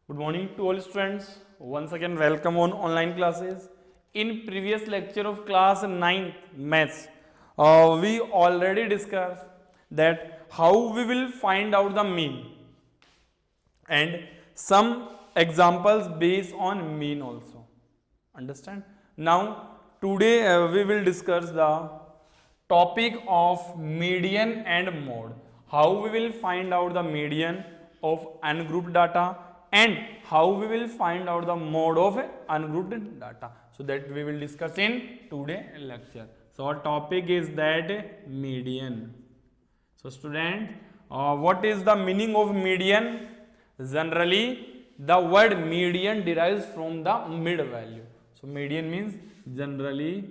Good morning to all students. Once again, welcome on online classes. In previous lecture of class 9th maths, we already discussed that how we will find out the mean and some examples based on mean also. Understand? Now, today we will discuss the topic of median and mode. How we will find out the median of ungrouped data and how we will find out the mode of ungrouped data. So that we will discuss in today lecture. So our topic is that median. So student, what is the meaning of median? Generally, the word median derives from the mid value. So median means generally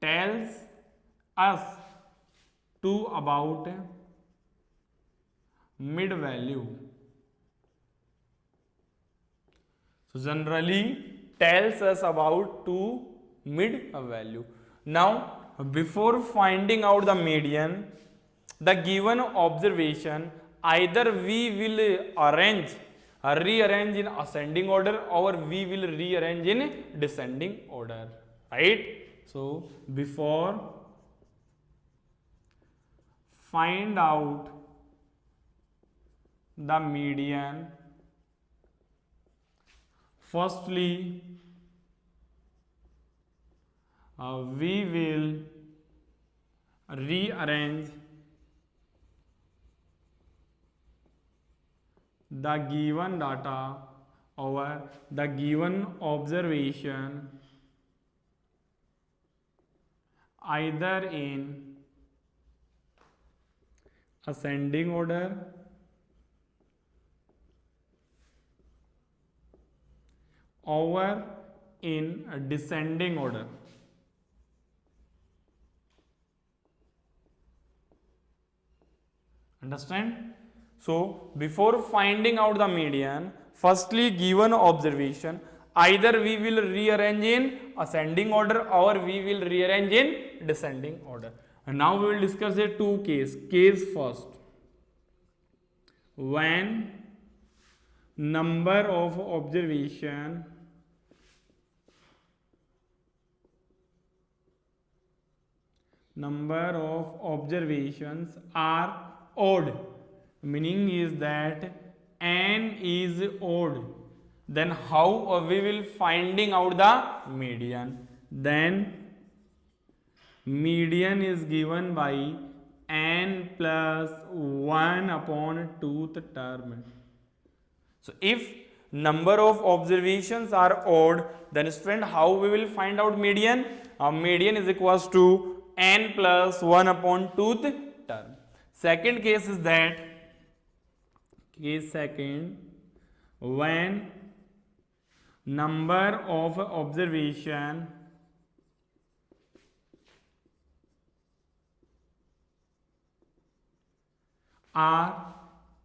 tells us to about mid value. So generally tells us about to mid value. Now before finding out the median, the given observation either we will rearrange in ascending order or we will rearrange in descending order, right? So before find out the median, firstly we will rearrange the given data over the given observation either in ascending order or in a descending order. Understand? So before finding out the median, firstly given observation either we will rearrange in ascending order or we will rearrange in descending order. And now we will discuss a two case. Case first, when number of observations are odd, meaning is that n is odd, then how we will finding out the median? Then median is given by n plus 1 upon 2th term. So if number of observations are odd, then student how we will find out median? Median is equals to n plus 1 upon 2th term. Second case is that case second, when number of observation are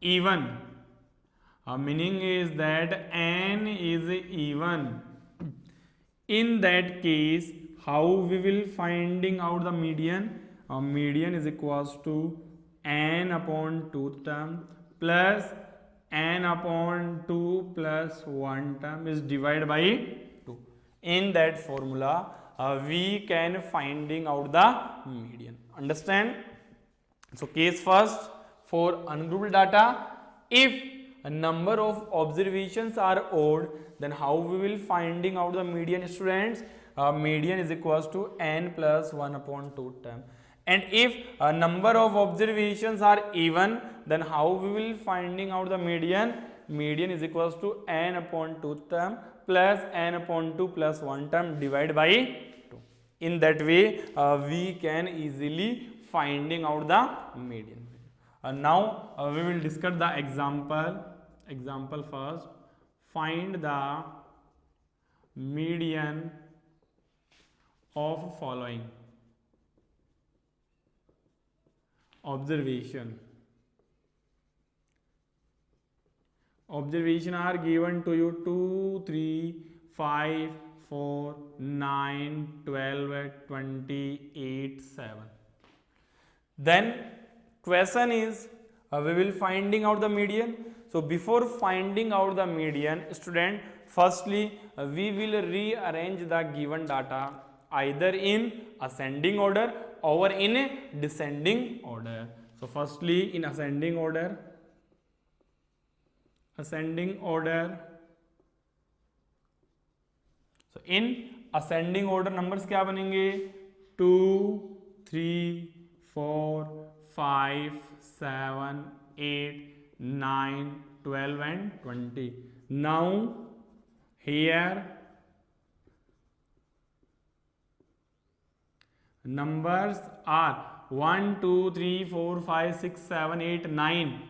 even, meaning is that n is even. In that case, how we will finding out the median? Median is equals to n upon 2th term plus n upon 2 plus 1 term is divided by 2. In that formula, we can finding out the median. Understand? So case first, for ungrouped data, if a number of observations are odd, then how we will finding out the median, students? Median is equals to n plus 1 upon 2 term. And if a number of observations are even, then how we will finding out the median? Median is equals to n upon 2 term plus n upon 2 plus 1 term divided by 2. In that way, we can easily finding out the median. Now we will discuss the example. Example first. Find the median of following observation. Observation are given to you 2, 3, 5, 4, 9, 12, 28, 7. Then question is, we will finding out the median. So before finding out the median, student, firstly we will rearrange the given data either in ascending order or in a descending order. So firstly in ascending order, so in ascending order numbers क्या बनेंगे? 2, 3, 4, 5, 7, 8, 9, 12 and 20. Now here numbers are 1, 2, 3, 4, 5, 6, 7, 8, 9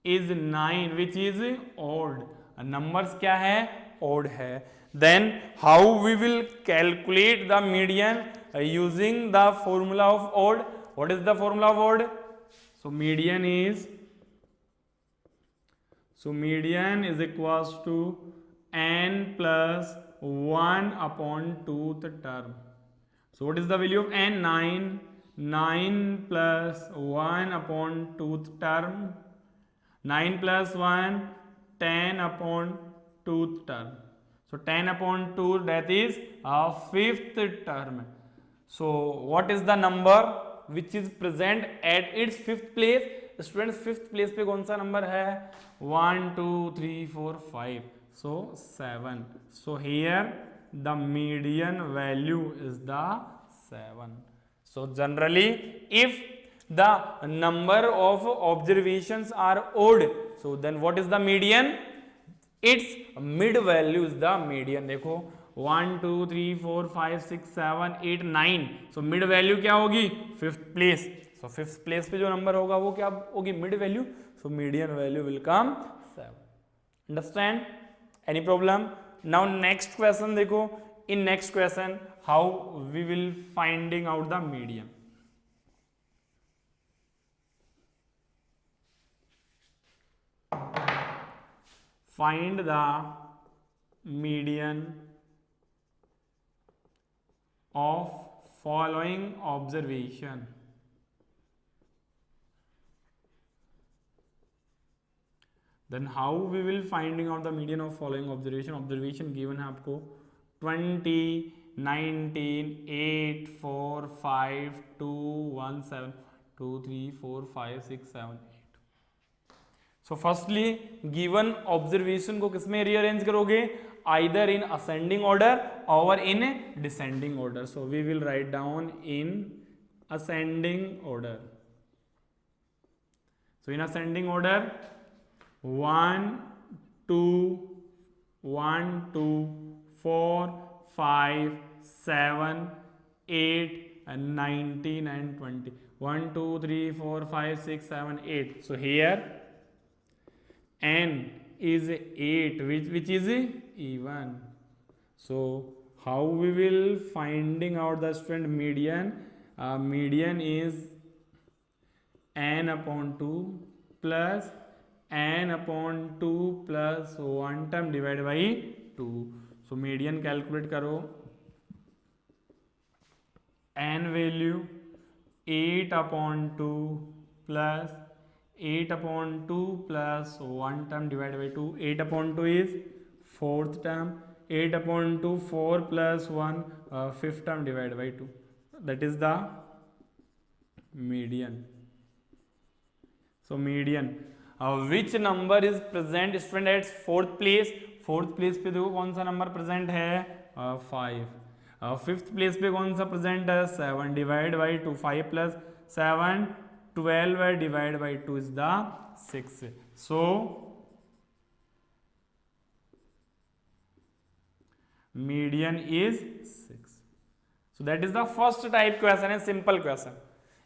is 9 which is odd. Numbers क्या है? Odd है. Then how we will calculate the median using the formula of odd? What is the formula of odd? So median is equals to n plus 1 upon 2th term. So what is the value of n? 9. 9 plus 1 upon 2th term. 9 plus 1, 10 upon 2th term. So 10 upon 2, that is a 5th term. So what is the number which is present at its 5th place? Students, 5th place पे कौन सा number है? 1, 2, 3, 4, 5. So 7. So here the median value is the 7. So generally if the number of observations are odd, so then what is the median? Its mid value is the median. देखो 1, 2, 3, 4, 5, 6, 7, 8, 9. So mid value क्या होगी? 5th place. So 5th place पे जो number होगा वो क्या होगी? Mid value. So median value will come 7. Understand? Any problem? Now next question देखो. In next question, how we will finding out the median? Find the median of following observation. Then how we will finding out the median of following observation? Observation given है आपको 20, 19, 8, 4, 5, 2, 1, 7, 2, 3, 4, 5, 6, 7, 8. So firstly given observation को किसमें rearrange करोगे? Either in ascending order or in descending order. So we will write down in ascending order. So in ascending order 1, 2, 4, 5, 7, 8 and 19 and 20. 1, 2, 3, 4, 5, 6, 7, 8. So here n is 8 which is even. So how we will finding out the student median? Median is n upon 2 plus n upon 2 plus 1 term divided by 2. So median calculate करो. n value 8 upon 2 plus 8 upon 2 plus 1 term divided by 2. 8 upon 2 is 4th term. 8 upon 2, 4 plus 1, 5th term divided by 2. That is the median. So median. Which number is present student at 4th place? 4th place पे देखो कौन सा number present है? 5. 5th place पे कौन सा present है? 7 divided by 2. 5 plus 7, 12 divided by 2 is the 6. So median is 6. So that is the first type question, a simple question.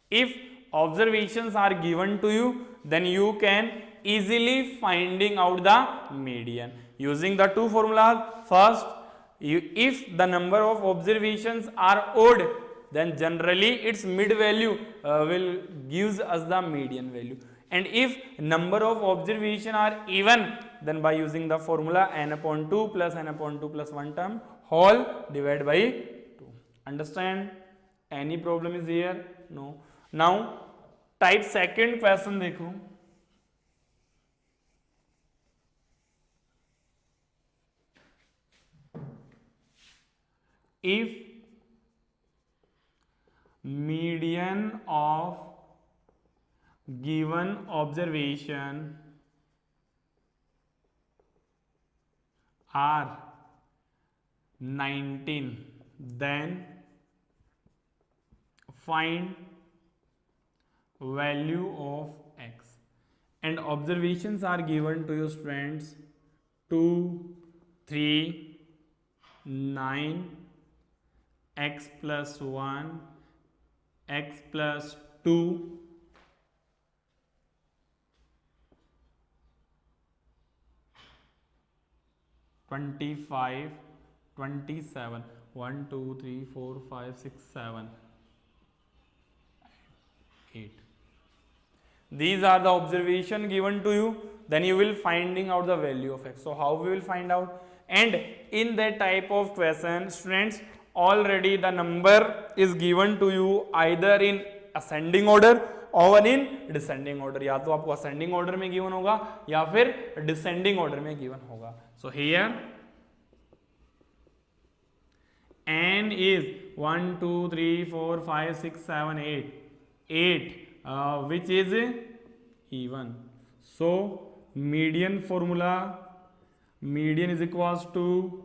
If observations are given to you, then you can easily finding out the median using the two formulas. First, if the number of observations are odd, then generally its mid value will gives us the median value. And if number of observation are even, then by using the formula n upon 2 plus n upon 2 plus 1 term whole divided by 2. Understand? Any problem is here? No. Now type second question देखो. if median of given observation are 19, then find value of x. And observations are given to you students 2, 3, 9, x plus 1, x plus 2, 25, 27, 1, 2, 3, 4, 5, 6, 7, 8. These are the observation given to you. Then you will finding out the value of x. So how we will find out? And in that type of question, students, already the number is given to you either in ascending order और in descending order. या तो आपको ascending order में given होगा या फिर descending order में given होगा. So here n is 1, 2, 3, 4, 5, 6, 7, 8, which is even. So median formula, median is equals to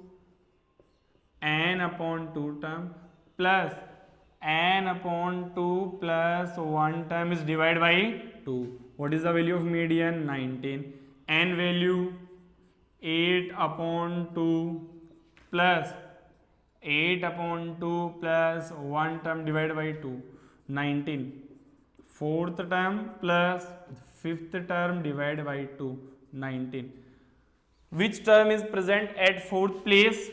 n upon 2 term plus n upon 2 plus 1 term is divided by 2. What is the value of median? 19. N value 8 upon 2 plus 8 upon 2 plus 1 term divided by 2, 19. Fourth term plus fifth term divided by 2, 19. Which term is present at fourth place?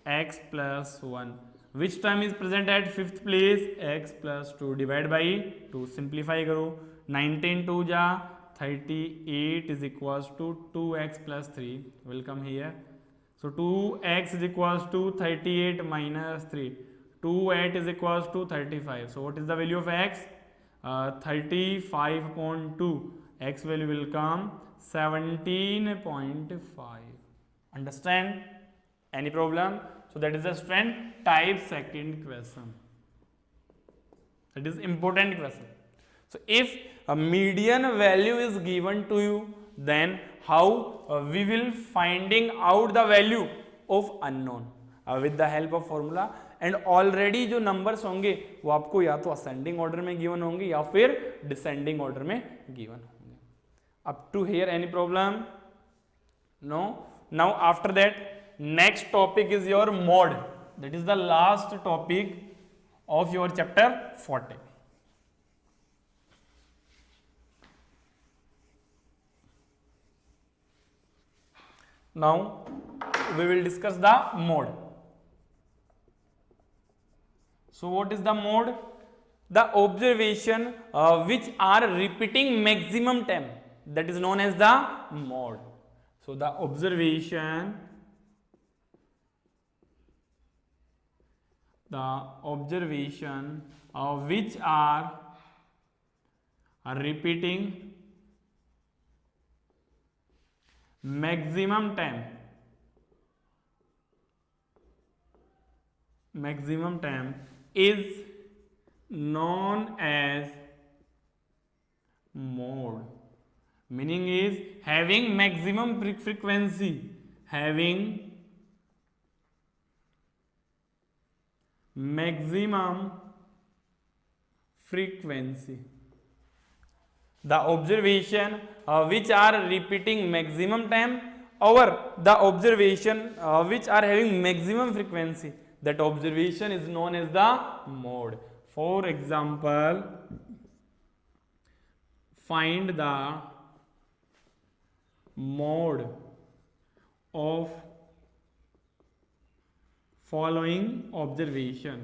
X plus 1. Which term is present at fifth place? X plus 2 divided by 2. Simplify करो. 19 2 जा 38 is equals to 2x plus 3. Will come here. So 2x is equals to 38 minus 3. 2 8 is equals to 35. So what is the value of x? 35 upon 2. X value will come 17.5. Understand? Any problem? So that is the student type second question. That is important question. So if a median value is given to you, then how we will finding out the value of unknown with the help of formula. And already जो numbers होंगे वो आपको या तो ascending order में given होंगे या फिर डिसेंडिंग ऑर्डर में गिवन होंगे. Up to here any problem? No. Now after that next topic is your mode. That is the last topic of your chapter 40. Now we will discuss the mode. So what is the mode? The observation which are repeating maximum time, that is known as the mode. So the observation which are repeating maximum time is known as mode. Meaning is having maximum frequency, having maximum frequency. The observation which are repeating maximum time or the observation which are having maximum frequency, that observation is known as the mode. For example, find the mode of following observation.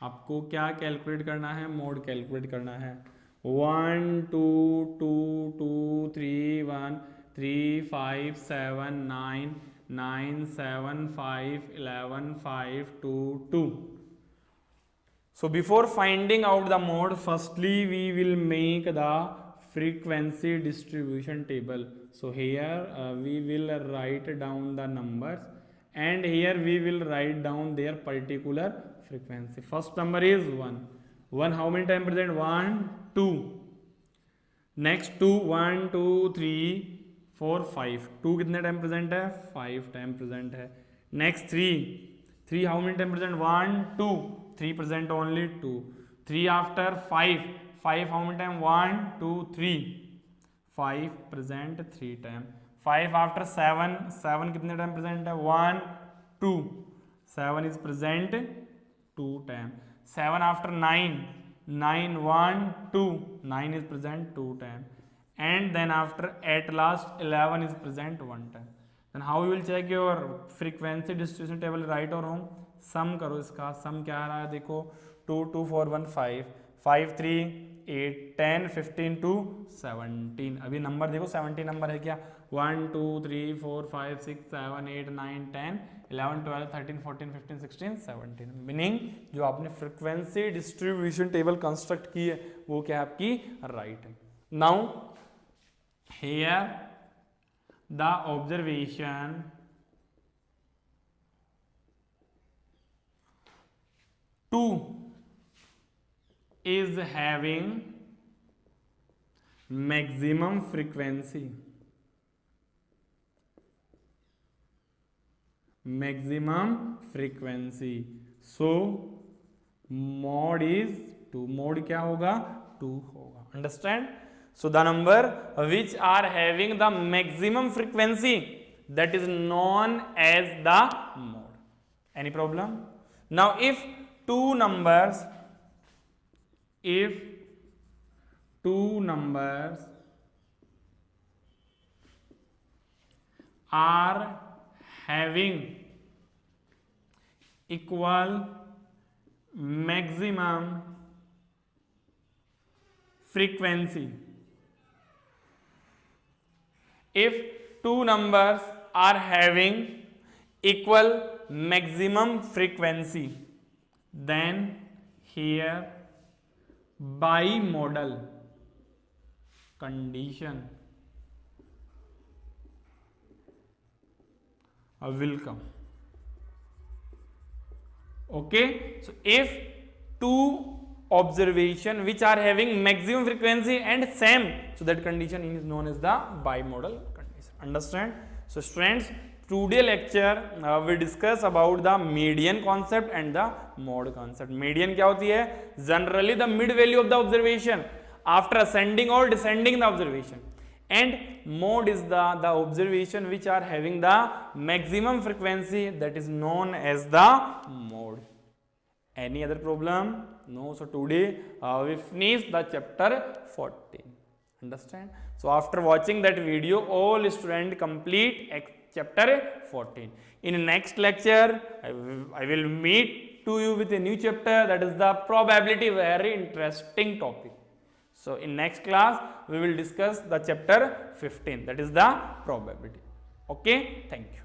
आपको क्या calculate करना है? Mode calculate करना है. 1 2 2 2 3 1 3 5 7 9 9 7 5 11 5 2 2. So before finding out the mode, firstly we will make the frequency distribution table. So here we will write down the numbers and here we will write down their particular frequency. First number is 1. 1 how many time present? 1 2. Next 2 1 2 3 4 5. 2 कितने time present है? 5 time present है. Next 3 how many time present? 1 2. 3 present only 2. 3 after 5 how many time? 1 2 3. 5 present 3 time. 5 after 7 कितने time present है? 1 2. 7 is present 2 time. 7 after 9 1 2. 9 is present 2 time, and then after at last 11 is present 1 time. Then how you will check your frequency distribution table, right or wrong? सम करो इसका. सम क्या आ रहा है देखो. 2 2 4 1 5 5 3 8 10 15 2 17. अभी number देखो 17 नंबर है क्या? 1 2 3 4 5 6 7 8 9 10 11 12 13 14 15 16 17. मीनिंग जो आपने फ्रीक्वेंसी डिस्ट्रीब्यूशन टेबल कंस्ट्रक्ट की है वो क्या है आपकी? राइट है. Now here the observation two is having maximum frequency. So mod is 2. mod क्या होगा? 2 होगा. Understand? So the number which are having the maximum frequency, that is known as the mod. Any problem? Now if two numbers are having equal maximum frequency, if two numbers are having equal maximum frequency, then here bimodal condition will come. Okay, so if two observation which are having maximum frequency and same, so that condition is known as the bimodal condition. Understand? So students, today lecture we discuss about the median concept and the mod concept. Median क्या होती है? Generally the mid value of the observation after ascending or descending the observation, and mod is the observation which are having the maximum frequency, that is known as the mod. Any other problem? No. So today we finish the chapter 14. Understand? So after watching that video, all students complete chapter 14. In next lecture, I will meet to you with a new chapter, that is the probability. Very interesting topic. So in next class, we will discuss the chapter 15, that is the probability. Okay, thank you.